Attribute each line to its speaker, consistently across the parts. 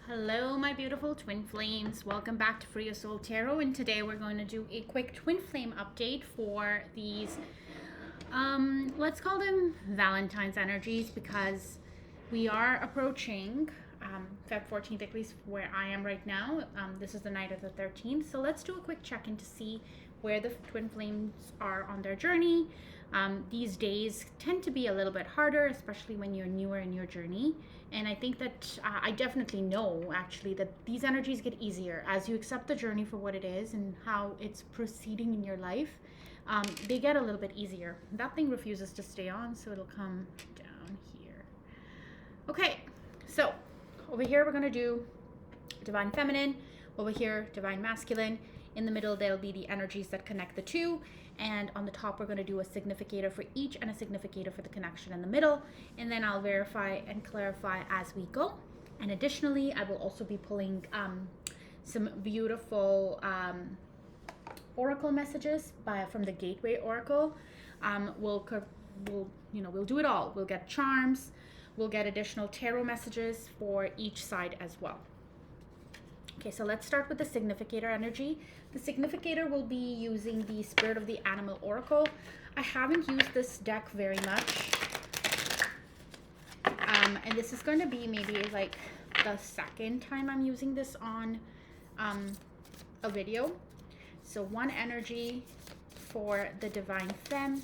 Speaker 1: Hello, my beautiful twin flames. Welcome back to Free Your Soul Tarot, and today we're going to do a quick twin flame update for these, let's call them Valentine's energies, because we are approaching Feb 14th, at least where I am right now. This is the night of the 13th, so let's do a quick check-in to see where the twin flames are on their journey. These days tend to be a little bit harder, especially when you're newer in your journey. And I think that I definitely know actually that these energies get easier as you accept the journey for what it is and how it's proceeding in your life. They get a little bit easier. That thing refuses to stay on, so it'll come down here. Okay, so over here we're going to do Divine Feminine. Over here, Divine Masculine. In the middle, there'll be the energies that connect the two. And on the top, we're going to do a significator for each and a significator for the connection in the middle. And then I'll verify and clarify as we go. And additionally, I will also be pulling some beautiful oracle messages from the Gateway Oracle. We'll do it all. We'll get charms. We'll get additional tarot messages for each side as well. Okay, so let's start with the significator energy. The significator will be using the Spirit of the Animal Oracle. I haven't used this deck very much. And this is going to be maybe like the second time I'm using this on a video. So one energy for the Divine Femme.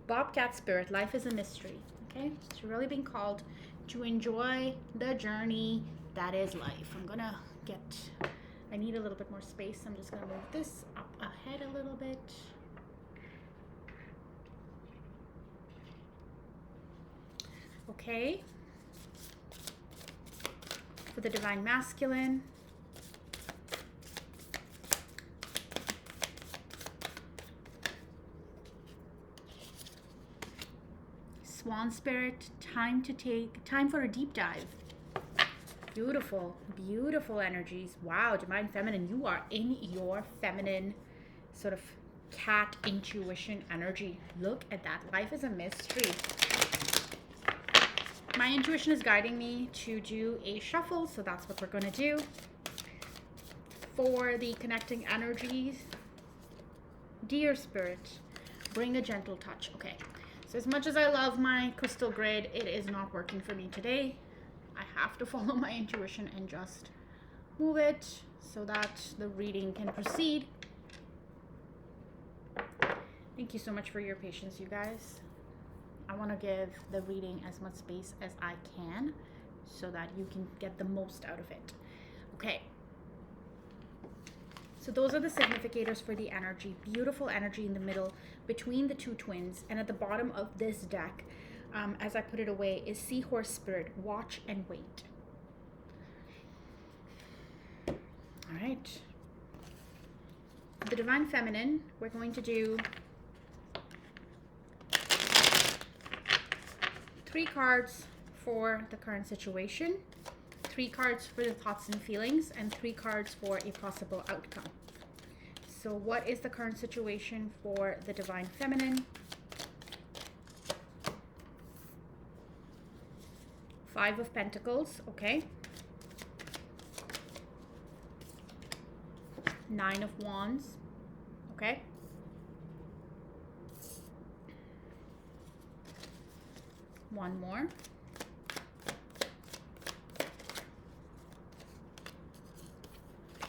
Speaker 1: Bobcat Spirit, life is a mystery. Okay, it's really being called to enjoy the journey that is life. I need a little bit more space. I'm just gonna move this up ahead a little bit. Okay. For the Divine Masculine. Swan Spirit, time for a deep dive. Beautiful, beautiful energies. Wow, Divine Feminine, you are in your feminine sort of cat intuition energy. Look at that. Life is a mystery. My intuition is guiding me to do a shuffle, so that's what we're going to do. For the connecting energies, Dear Spirit, bring a gentle touch. Okay. So as much as I love my crystal grid, it is not working for me today. I have to follow my intuition and just move it so that the reading can proceed. Thank you so much for your patience, you guys. I want to give the reading as much space as I can so that you can get the most out of it. Okay. So those are the significators for the energy. Beautiful energy in the middle between the two twins. And at the bottom of this deck, as I put it away, is Seahorse Spirit, watch and wait. All right. The Divine Feminine, we're going to do 3 cards for the current situation, 3 cards for the thoughts and feelings, and 3 cards for a possible outcome. So what is the current situation for the Divine Feminine? 5 of Pentacles, okay. 9 of Wands, okay. One more.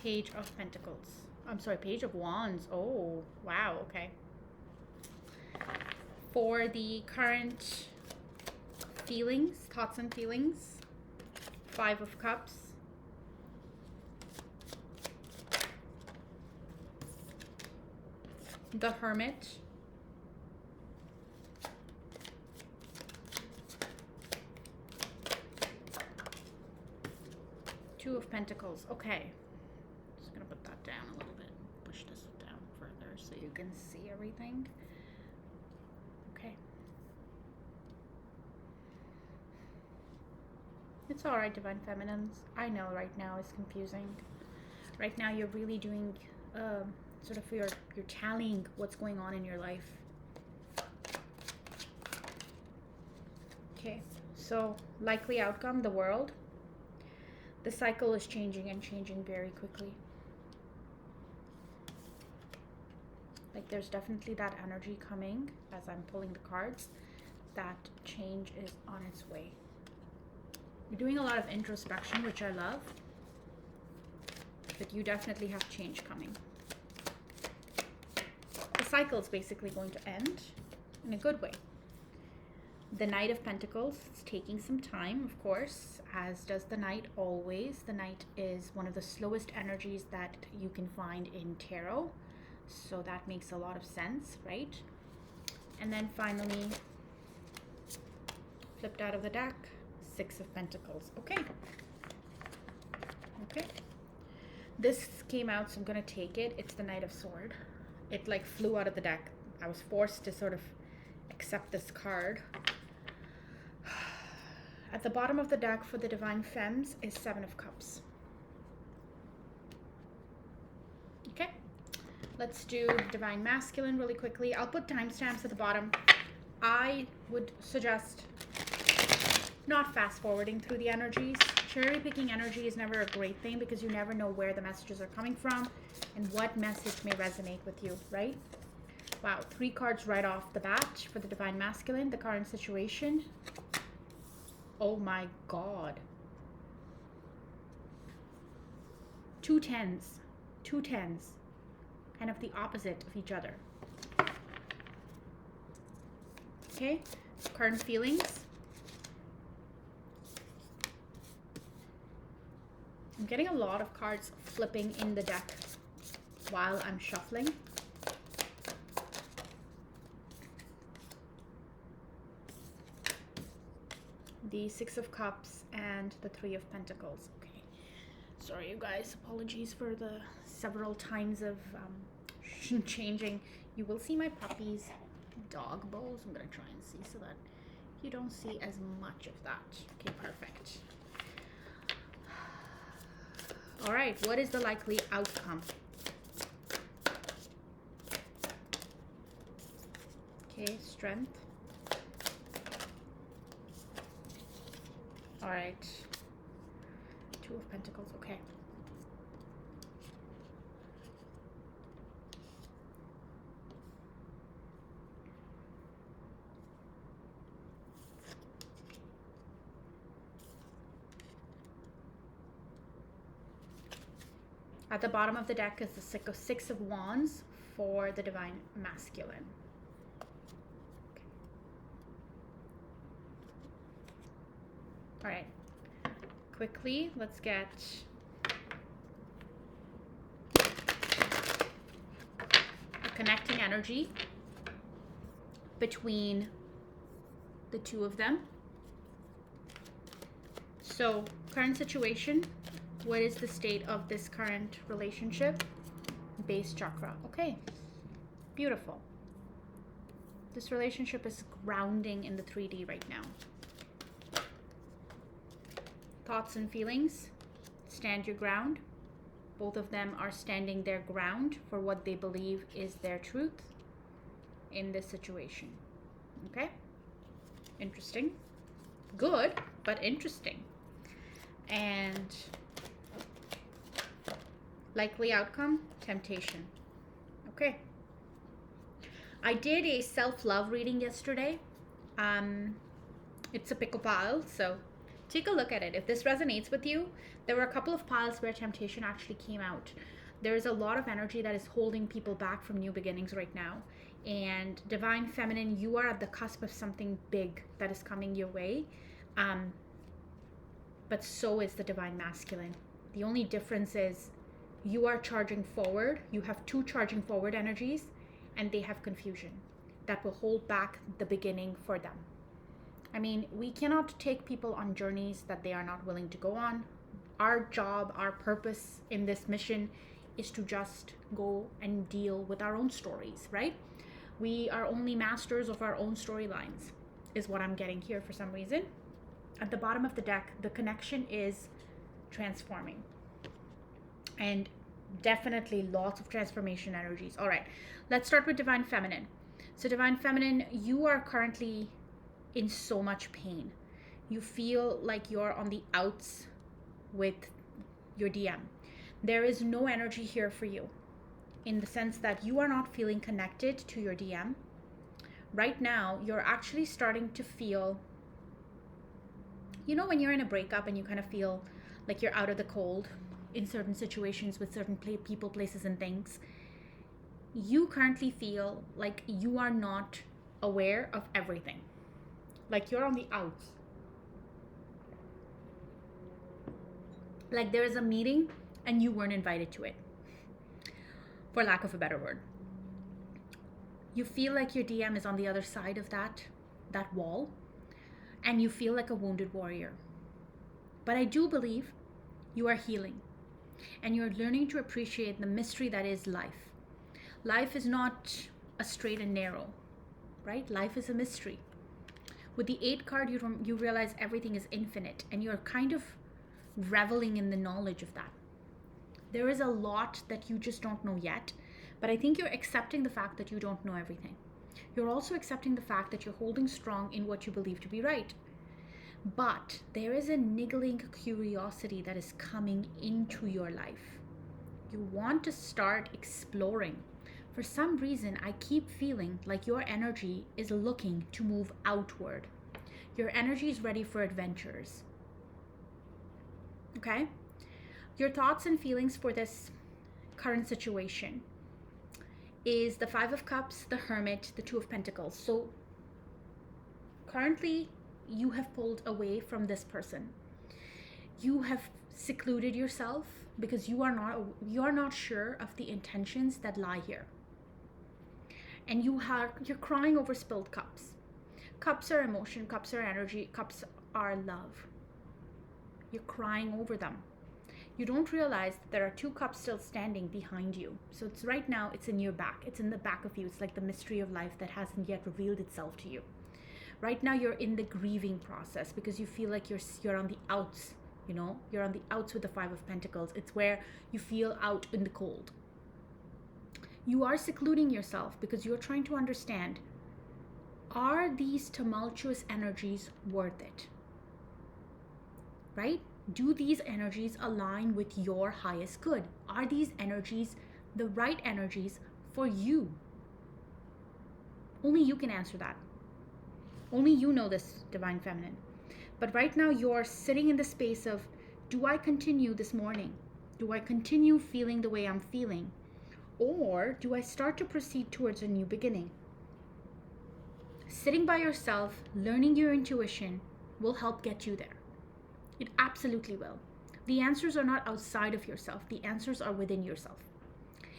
Speaker 1: Page of Pentacles. I'm sorry, Page of Wands. Oh, wow, okay. For the current feelings, thoughts and feelings, 5 of Cups. The Hermit. Two of Pentacles. Okay. Just gonna put that down a little bit. Push this down further so you can see everything. Okay. It's all right, Divine Feminines. I know right now it's confusing. Right now you're really doing sort of you're tallying what's going on in your life. Okay, So, likely outcome, the world. The cycle is changing and changing very quickly. Like there's definitely that energy coming as I'm pulling the cards. That change is on its way. You're doing a lot of introspection, which I love. But you definitely have change coming. The cycle is basically going to end in a good way. The Knight of Pentacles is taking some time, of course, as does the Knight always. The Knight is one of the slowest energies that you can find in tarot. So that makes a lot of sense, right? And then finally, flipped out of the deck, Six of Pentacles. Okay. Okay. This came out, so I'm going to take it. It's the Knight of Swords. It like flew out of the deck. I was forced to sort of accept this card. At the bottom of the deck for the Divine Femmes is Seven of Cups. Okay, let's do Divine Masculine really quickly. I'll put timestamps at the bottom. I would suggest not fast forwarding through the energies. Cherry picking energy is never a great thing because you never know where the messages are coming from and what message may resonate with you, right? Wow, 3 cards right off the bat for the Divine Masculine, the current situation. Oh my God. 2 tens. 2 tens. Kind of the opposite of each other. Okay, current feelings. I'm getting a lot of cards flipping in the deck while I'm shuffling. The Six of Cups and the Three of Pentacles. Okay, sorry you guys, apologies for the several times of changing. You will see my puppy's dog bows. I'm gonna try and see so that you don't see as much of that. Okay, perfect. All right, what is the likely outcome? Okay, Strength. All right, Two of Pentacles, okay. At the bottom of the deck is the Six of Wands for the Divine Masculine. Okay. All right, quickly, let's get a connecting energy between the two of them. So, current situation. What is the state of this current relationship? Base chakra. Okay, beautiful. This relationship is grounding in the 3D right now. Thoughts and feelings. Stand your ground. Both of them are standing their ground for what they believe is their truth in this situation. Okay? Interesting. Good, but interesting. And likely outcome, temptation. Okay. I did a self-love reading yesterday. It's a pickle pile, so take a look at it. If this resonates with you, there were a couple of piles where temptation actually came out. There's a lot of energy that is holding people back from new beginnings right now. And Divine Feminine, you are at the cusp of something big that is coming your way. But so is the Divine Masculine. The only difference is you are charging forward. You have 2 charging forward energies, and they have confusion that will hold back the beginning for them. I mean, we cannot take people on journeys that they are not willing to go on. Our job, our purpose in this mission is to just go and deal with our own stories, right? We are only masters of our own storylines, is what I'm getting here for some reason. At the bottom of the deck, the connection is transforming. And definitely lots of transformation energies. All right, let's start with Divine Feminine. So Divine Feminine, you are currently in so much pain. You feel like you're on the outs with your DM. There is no energy here for you, in the sense that you are not feeling connected to your DM. Right now, you're actually starting to feel, when you're in a breakup and you kind of feel like you're out of the cold in certain situations with certain people, places, and things, you currently feel like you are not aware of everything. Like you're on the outs. Like there is a meeting and you weren't invited to it, for lack of a better word. You feel like your DM is on the other side of that wall, and you feel like a wounded warrior. But I do believe you are healing, and you're learning to appreciate the mystery that is life. Life is not a straight and narrow, right? Life is a mystery. With the 8 card, you realize everything is infinite, and you're kind of reveling in the knowledge of that. There is a lot that you just don't know yet, but I think you're accepting the fact that you don't know everything. You're also accepting the fact that you're holding strong in what you believe to be right. But there is a niggling curiosity that is coming into your life. You want to start exploring. For some reason, I keep feeling like your energy is looking to move outward. Your energy is ready for adventures. Okay? Your thoughts and feelings for this current situation is the 5 of Cups, the Hermit, the 2 of Pentacles. So currently, you have pulled away from this person. You have secluded yourself because you are not sure of the intentions that lie here. And you're crying over spilled cups. Cups are emotion, cups are energy, cups are love. You're crying over them. You don't realize that there are 2 cups still standing behind you. So it's right now, it's in your back. It's in the back of you. It's like the mystery of life that hasn't yet revealed itself to you. Right now, you're in the grieving process because you feel like you're on the outs, You're on the outs with the 5 of Pentacles. It's where you feel out in the cold. You are secluding yourself because you're trying to understand, are these tumultuous energies worth it? Right? Do these energies align with your highest good? Are these energies the right energies for you? Only you can answer that. Only you know this, Divine Feminine. But right now you're sitting in the space of, do I continue this morning? Do I continue feeling the way I'm feeling? Or do I start to proceed towards a new beginning? Sitting by yourself, learning your intuition will help get you there. It absolutely will. The answers are not outside of yourself. The answers are within yourself.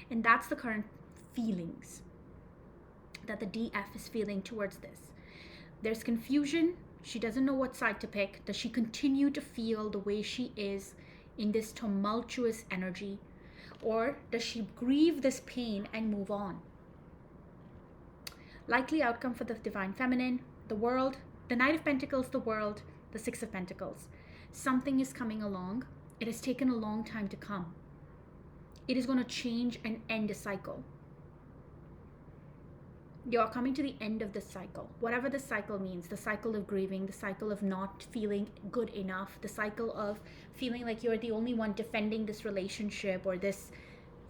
Speaker 1: And that's the current feelings that the DF is feeling towards this. There's confusion. She doesn't know what side to pick. Does she continue to feel the way she is in this tumultuous energy? Or does she grieve this pain and move on? Likely outcome for the Divine Feminine, the World, the Knight of Pentacles, the World, the 6 of Pentacles. Something is coming along. It has taken a long time to come. It is going to change and end a cycle. You're coming to the end of this cycle. Whatever this cycle means, the cycle of grieving, the cycle of not feeling good enough, the cycle of feeling like you're the only one defending this relationship or this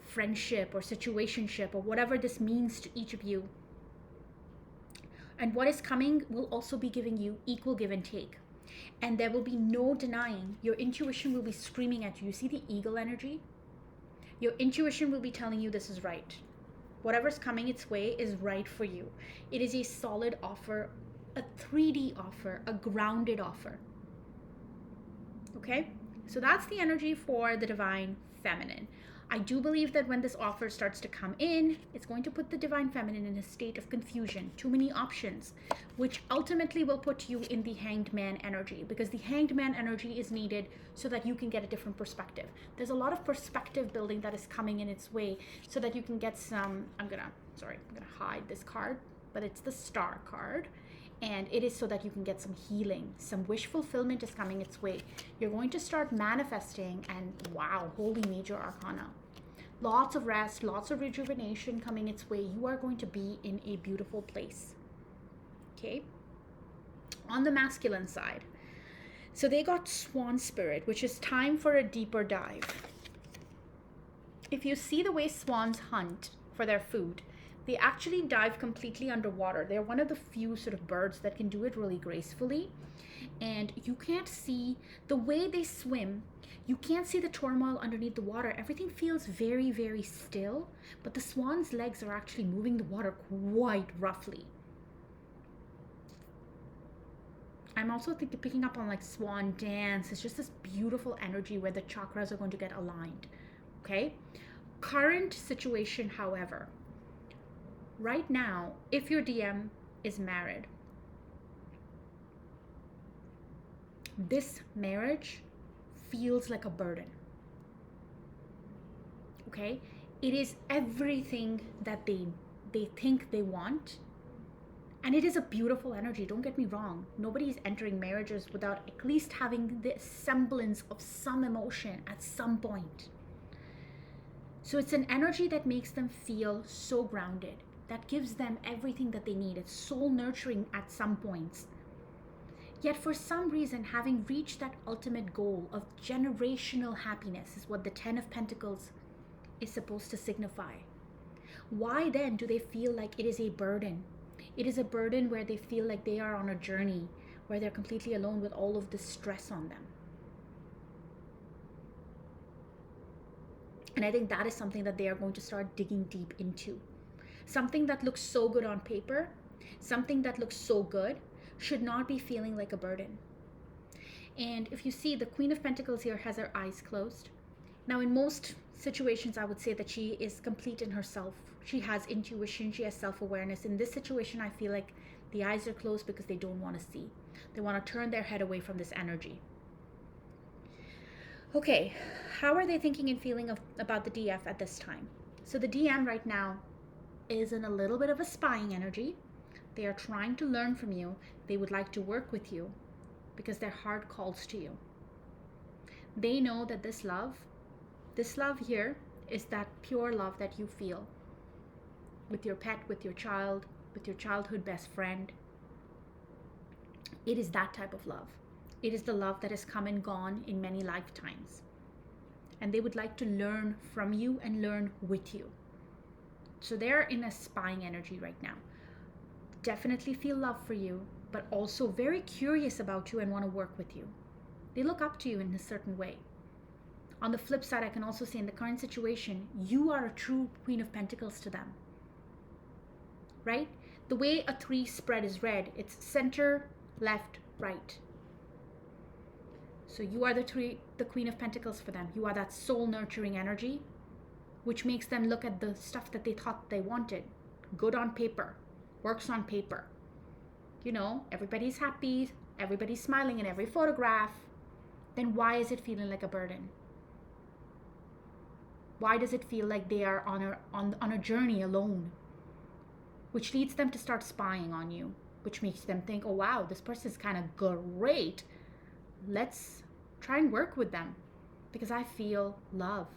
Speaker 1: friendship or situationship or whatever this means to each of you. And what is coming will also be giving you equal give and take. And there will be no denying. Your intuition will be screaming at you. You see the eagle energy? Your intuition will be telling you this is right. Whatever's coming its way is right for you. It is a solid offer, a 3D offer, a grounded offer. Okay? So that's the energy for the Divine Feminine. I do believe that when this offer starts to come in, it's going to put the Divine Feminine in a state of confusion, too many options, which ultimately will put you in the Hanged Man energy, because the Hanged Man energy is needed so that you can get a different perspective. There's a lot of perspective building that is coming in its way so that you can get some, I'm gonna hide this card, but it's the Star card. And it is so that you can get some healing. Some wish fulfillment is coming its way. You're going to start manifesting, and wow, holy major arcana. Lots of rest, lots of rejuvenation coming its way. You are going to be in a beautiful place. Okay? On the masculine side, So they got swan spirit, which is time for a deeper dive. If you see the way swans hunt for their food, they actually dive completely underwater. They're one of the few sort of birds that can do it really gracefully. And you can't see the way they swim. You can't see the turmoil underneath the water. Everything feels very, very still, but the swan's legs are actually moving the water quite roughly. I'm also picking up on like swan dance. It's just this beautiful energy where the chakras are going to get aligned. Okay? Current situation, however, right now, if your DM is married, this marriage feels like a burden. Okay? It is everything that they think they want. And it is a beautiful energy, don't get me wrong. Nobody is entering marriages without at least having the semblance of some emotion at some point. So it's an energy that makes them feel so grounded, that gives them everything that they need. It's soul nurturing at some points. Yet for some reason, having reached that ultimate goal of generational happiness is what the 10 of Pentacles is supposed to signify. Why then do they feel like it is a burden? It is a burden where they feel like they are on a journey, where they're completely alone with all of this stress on them. And I think that is something that they are going to start digging deep into. Something that looks so good on paper, something that looks so good, should not be feeling like a burden. And if you see, the Queen of Pentacles here has her eyes closed. Now, in most situations, I would say that she is complete in herself. She has intuition, she has self-awareness. In this situation, I feel like the eyes are closed because they don't want to see. They want to turn their head away from this energy. Okay, how are they thinking and feeling about the DF at this time? So the DM right now is in a little bit of a spying energy. They are trying to learn from you. They would like to work with you because their heart calls to you. They know that this love here is that pure love that you feel with your pet, with your child, with your childhood best friend. It is that type of love. It is the love that has come and gone in many lifetimes. And they would like to learn from you and learn with you. So they're in a spying energy right now. Definitely feel love for you, but also very curious about you and want to work with you. They look up to you in a certain way. On the flip side, I can also say in the current situation, you are a true Queen of Pentacles to them. Right? The way a 3 spread is read, it's center, left, right. So you are the Queen of Pentacles for them. You are that soul nurturing energy, which makes them look at the stuff that they thought they wanted. Good on paper, works on paper. You know, everybody's happy, everybody's smiling in every photograph. Then why is it feeling like a burden? Why does it feel like they are on a journey alone? Which leads them to start spying on you, which makes them think, oh wow, this person is kind of great. Let's try and work with them because I feel love.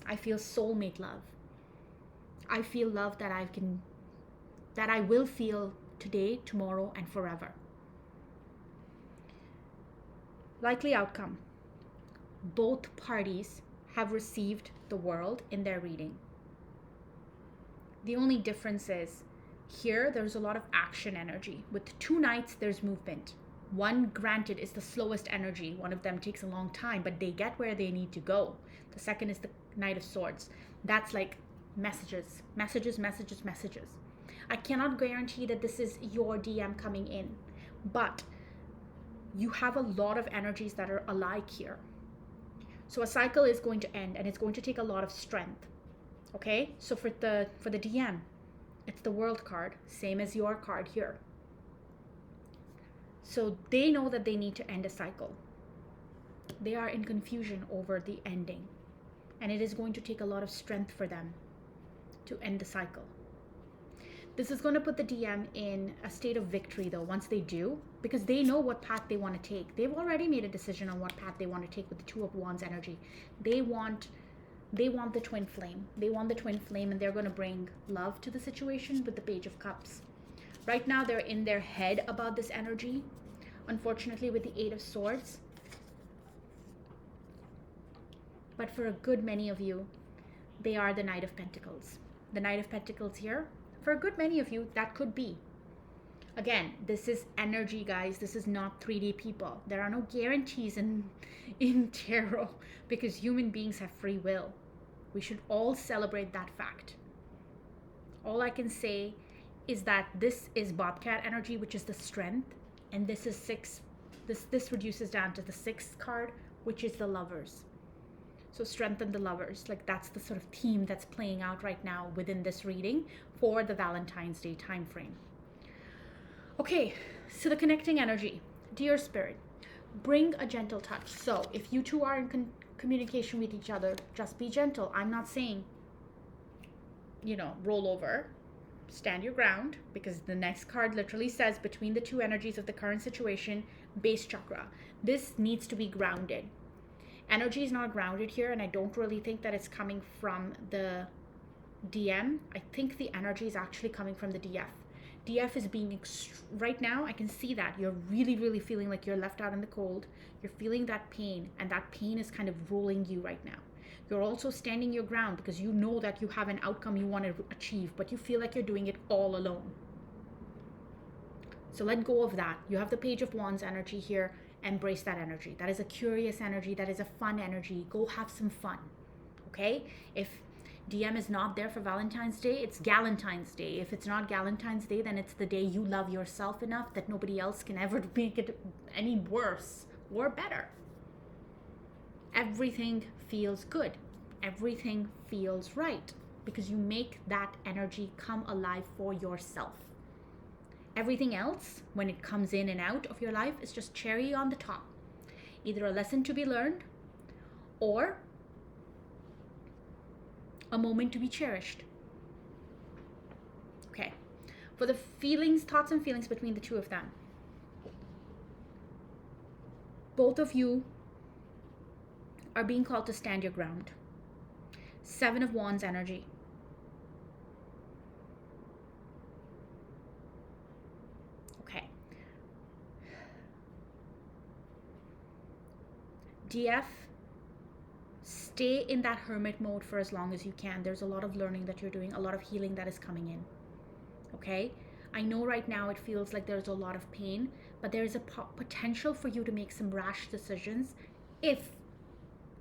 Speaker 1: I feel soulmate love. I feel love that I will feel today, tomorrow, and forever. Likely outcome. Both parties have received the world in their reading. The only difference is here there's a lot of action energy. With 2 knights, there's movement. One, granted, is the slowest energy. One of them takes a long time, but they get where they need to go. The second is the Knight of Swords. That's like messages. I cannot guarantee that this is your DM coming in, but you have a lot of energies that are alike here. So a cycle is going to end and it's going to take a lot of strength. Okay? So for the DM, it's the World card, same as your card here. So they know that they need to end a cycle. They are in confusion over the ending. And it is going to take a lot of strength for them to end the cycle. This is going to put the DM in a state of victory though, once they do, because they know what path they want to take. They've already made a decision on what path they want to take with the 2 of Wands energy. They want the twin flame. They want the twin flame and they're going to bring love to the situation with the Page of Cups. Right now they're in their head about this energy, unfortunately, with the Eight of Swords. But for a good many of you, they are the Knight of Pentacles. The Knight of Pentacles here, for a good many of you, that could be. Again, this is energy, guys. This is not 3D people. There are no guarantees in tarot because human beings have free will. We should all celebrate that fact. All I can say is that this is Bobcat energy, which is the strength, and this is six. This reduces down to the sixth card, which is the Lovers. So strengthen the Lovers. Like, that's the sort of theme that's playing out right now within this reading for the Valentine's Day time frame. Okay, so the connecting energy. Dear Spirit, bring a gentle touch. So if you two are in communication with each other, just be gentle. I'm not saying, roll over. Stand your ground, because the next card literally says between the two energies of the current situation, base chakra. This needs to be grounded. Energy is not grounded here, and I don't really think that it's coming from the DM. I think the energy is actually coming from the DF. DF is being, right now, I can see that. You're really, really feeling like you're left out in the cold. You're feeling that pain, and that pain is kind of rolling you right now. You're also standing your ground because you know that you have an outcome you want to achieve, but you feel like you're doing it all alone. So let go of that. You have the Page of Wands energy here. Embrace that energy. That is a curious energy. That is a fun energy. Go have some fun. Okay? If DM is not there for Valentine's Day, it's Galentine's Day. If it's not Galentine's Day, then it's the day you love yourself enough that nobody else can ever make it any worse or better. Everything feels good. Everything feels right because you make that energy come alive for yourself. Everything else, when it comes in and out of your life, is just cherry on the top. Either a lesson to be learned or a moment to be cherished. Okay. For the feelings, thoughts and feelings between the two of them. Both of you are being called to stand your ground. Seven of Wands energy. Okay. DF, stay in that hermit mode for as long as you can. There's a lot of learning that you're doing, a lot of healing that is coming in. Okay? I know right now it feels like there's a lot of pain, but there is a potential for you to make some rash decisions if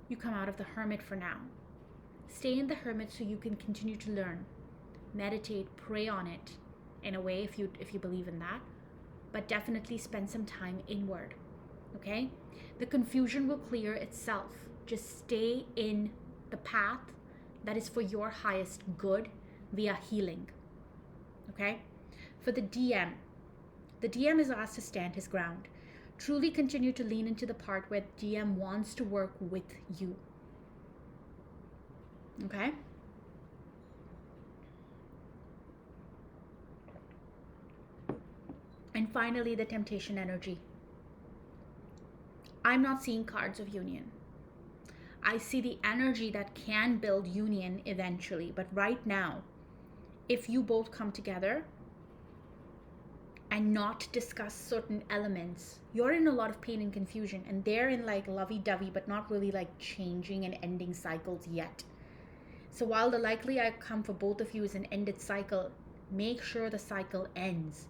Speaker 1: you come out of the hermit for now. Stay in the hermit so you can continue to learn. Meditate, pray on it in a way if you believe in that. But definitely spend some time inward. Okay? The confusion will clear itself. Just stay in the path that is for your highest good via healing. Okay? For the DM is asked to stand his ground. Truly continue to lean into the part where DM wants to work with you. Okay? And finally, the temptation energy. I'm not seeing cards of union. I see the energy that can build union eventually. But right now, if you both come together and not discuss certain elements, you're in a lot of pain and confusion, and they're in like lovey-dovey, but not really like changing and ending cycles yet. So while the likely outcome for both of you is an ended cycle, make sure the cycle ends.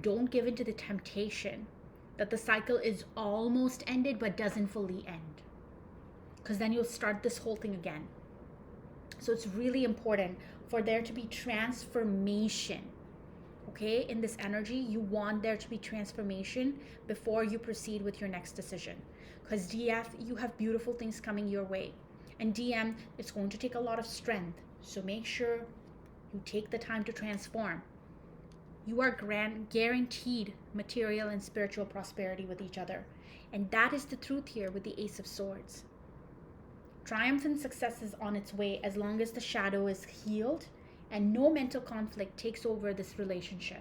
Speaker 1: Don't give in to the temptation that the cycle is almost ended but doesn't fully end, because then you'll start this whole thing again. So it's really important for there to be transformation. Okay, in this energy, you want there to be transformation before you proceed with your next decision. Because DF, you have beautiful things coming your way. And DM, it's going to take a lot of strength. So make sure you take the time to transform. You are guaranteed material and spiritual prosperity with each other. And that is the truth here with the Ace of Swords. Triumph and success is on its way as long as the shadow is healed and no mental conflict takes over this relationship.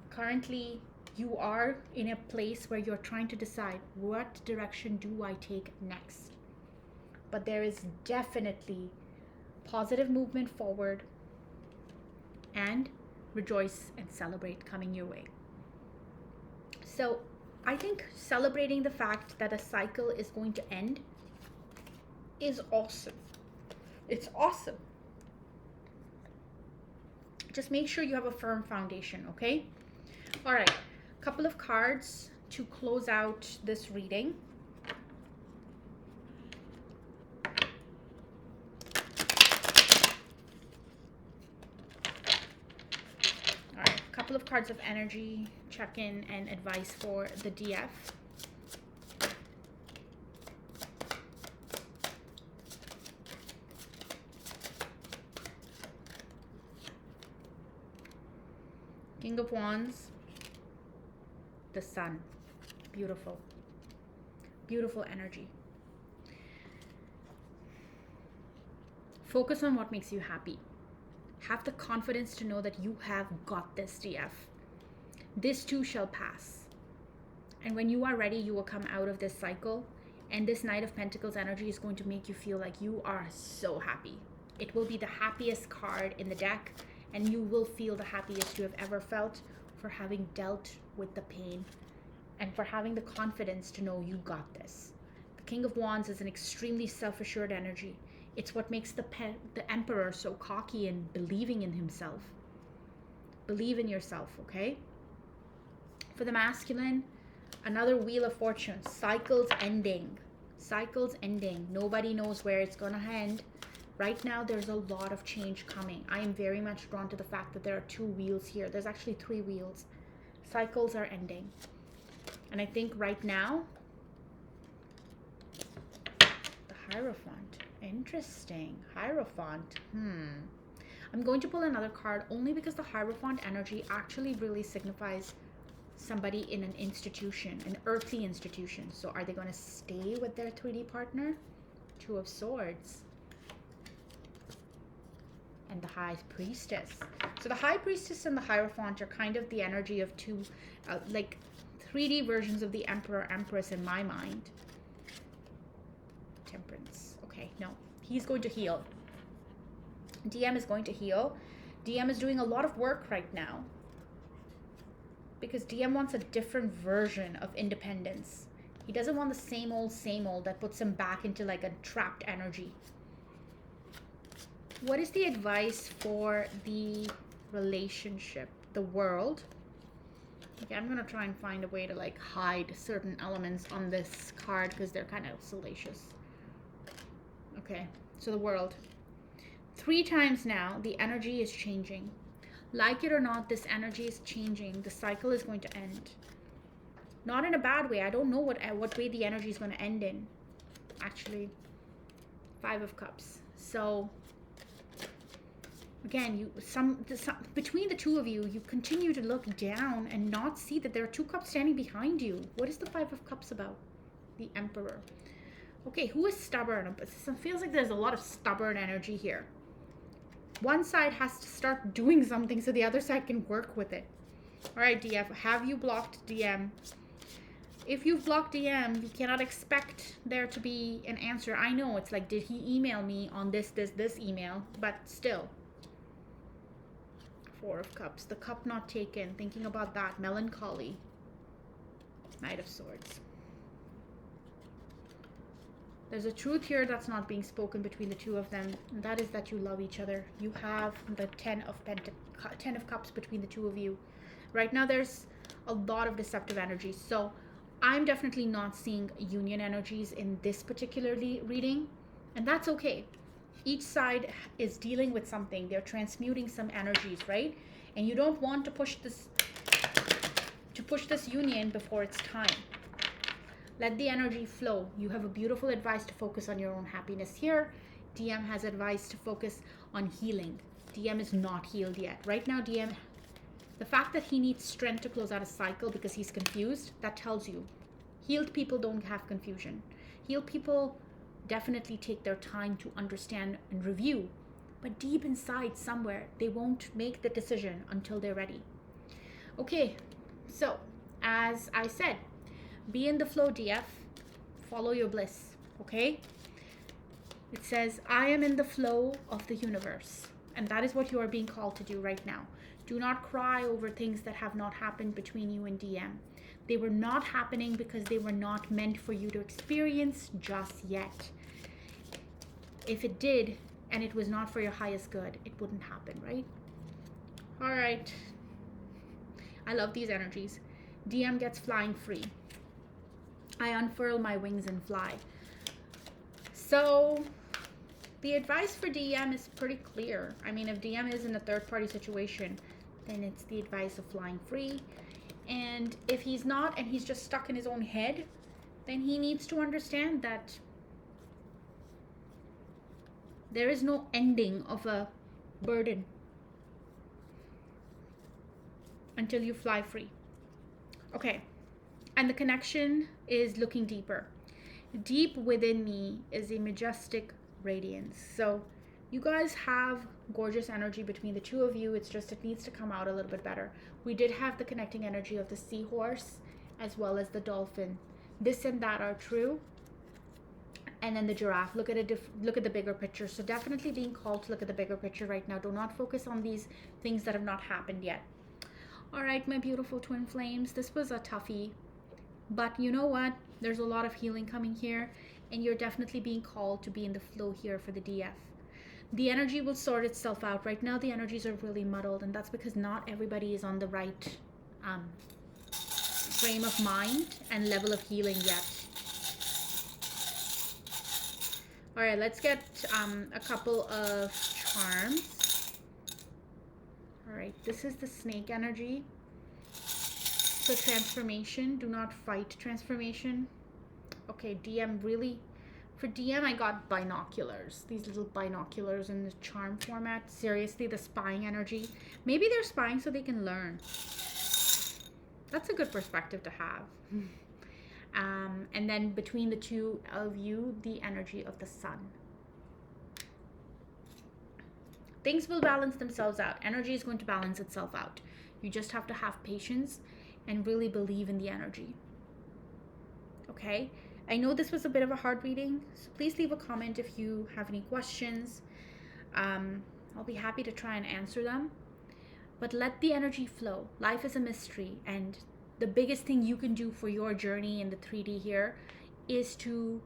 Speaker 1: Currently, you are in a place where you're trying to decide, what direction do I take next? But there is definitely positive movement forward, and rejoice and celebrate coming your way. So I think celebrating the fact that a cycle is going to end is awesome. It's awesome. Just make sure you have a firm foundation, okay? All right, a couple of cards to close out this reading. All right, a couple of cards of energy, check-in, and advice for the DF. King of Wands, the Sun. Beautiful. Beautiful energy. Focus on what makes you happy. Have the confidence to know that you have got this, DF. This too shall pass. And when you are ready, you will come out of this cycle. And this Knight of Pentacles energy is going to make you feel like you are so happy. It will be the happiest card in the deck. And you will feel the happiest you have ever felt for having dealt with the pain and for having the confidence to know you got this. The King of Wands is an extremely self-assured energy. It's what makes the Emperor so cocky and believing in himself. Believe in yourself, okay? For the masculine, another Wheel of Fortune. Cycles ending. Cycles ending. Nobody knows where it's going to end. Right now, there's a lot of change coming. I am very much drawn to the fact that there are 2 wheels here. There's actually 3 wheels. Cycles are ending. And I think right now, the Hierophant. Interesting. Hierophant. I'm going to pull another card only because the Hierophant energy actually really signifies somebody in an institution, an earthly institution. So are they going to stay with their 3D partner? 2 of Swords. And the High Priestess. So the High Priestess and the Hierophant are kind of the energy of 2, like 3D versions of the Emperor, Empress in my mind. Temperance. Okay, no. He's going to heal. DM is going to heal. DM is doing a lot of work right now. Because DM wants a different version of independence. He doesn't want the same old that puts him back into like a trapped energy. What is the advice for the relationship, the world? Okay, I'm going to try and find a way to like hide certain elements on this card because they're kind of salacious. Okay, so the world. 3 times now, the energy is changing. Like it or not, this energy is changing. The cycle is going to end. Not in a bad way. I don't know what way the energy is going to end in. Actually, 5 of Cups. So again, between the 2 of you, you continue to look down and not see that there are 2 cups standing behind you. What is the 5 of Cups about? The Emperor. Okay, who is stubborn? It feels like there's a lot of stubborn energy here. One side has to start doing something so the other side can work with it. All right, DF, have you blocked DM? If you've blocked DM, you cannot expect there to be an answer. I know it's like, did he email me on this email? But still. 4 of Cups. The cup not taken. Thinking about that. Melancholy. Knight of Swords. There's a truth here that's not being spoken between the 2 of them. And that is that you love each other. You have the 10 of Cups between the 2 of you. Right now there's a lot of deceptive energy. So I'm definitely not seeing union energies in this particular reading. And that's okay. Each side is dealing with something. They're transmuting some energies, right? And you don't want to push this union before it's time. Let the energy flow. You have a beautiful advice to focus on your own happiness here. DM has advice to focus on healing. DM is not healed yet. Right now, DM, the fact that he needs strength to close out a cycle because he's confused, that tells you. Healed people don't have confusion. Healed people definitely take their time to understand and review, but deep inside somewhere they won't make the decision until they're ready. Okay, so as I said, be in the flow, DF. Follow your bliss. Okay, it says I am in the flow of the universe, and that is what you are being called to do right now. Do not cry over things that have not happened between you and DM. They were not happening because they were not meant for you to experience just yet. If it did, and it was not for your highest good, it wouldn't happen, right? All right. I love these energies. DM gets flying free. I unfurl my wings and fly. So the advice for DM is pretty clear. I mean, if DM is in a third-party situation, then it's the advice of flying free. And if he's not and he's just stuck in his own head, then he needs to understand that there is no ending of a burden until you fly free. Okay. And the connection is looking deeper. Deep within me is a majestic radiance. So you guys have gorgeous energy between the two of you. It's just it needs to come out a little bit better. We did have the connecting energy of the seahorse as well as the dolphin. This and that are true. And then the giraffe. Look at the bigger picture. So definitely being called to look at the bigger picture right now. Do not focus on these things that have not happened yet. All right, my beautiful twin flames. This was a toughie. But you know what? There's a lot of healing coming here. And you're definitely being called to be in the flow here for the DF. The energy will sort itself out. Right now, the energies are really muddled. And that's because not everybody is on the right frame of mind and level of healing yet. All right, let's get a couple of charms. All right, this is the snake energy. So transformation, do not fight transformation. Okay, DM really, for DM I got binoculars. These little binoculars in the charm format. Seriously, the spying energy. Maybe they're spying so they can learn. That's a good perspective to have. And then between the two of you, the energy of the sun. Things will balance themselves out. Energy is going to balance itself out. You just have to have patience and really believe in the energy. Okay? I know this was a bit of a hard reading, so please leave a comment if you have any questions. I'll be happy to try and answer them. But let the energy flow. Life is a mystery, and the biggest thing you can do for your journey in the 3D here is to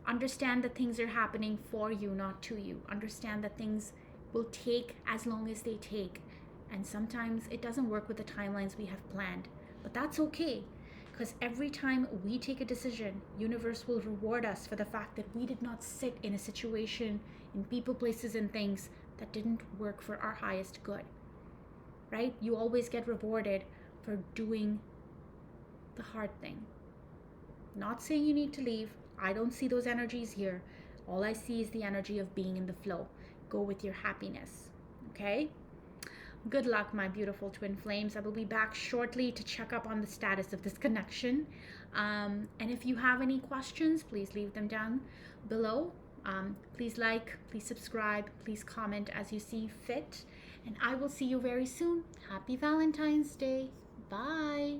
Speaker 1: understand that things are happening for you, not to you. Understand that things will take as long as they take. And sometimes it doesn't work with the timelines we have planned. But that's okay, because every time we take a decision, universe will reward us for the fact that we did not sit in a situation, in people, places, and things that didn't work for our highest good. Right? You always get rewarded for doing the hard thing. Not saying you need to leave. I don't see those energies here. All I see is the energy of being in the flow. Go with your happiness. Okay? Good luck, my beautiful twin flames. I will be back shortly to check up on the status of this connection. And if you have any questions, please leave them down below. Please like, please subscribe, please comment as you see fit. And I will see you very soon. Happy Valentine's Day. Bye.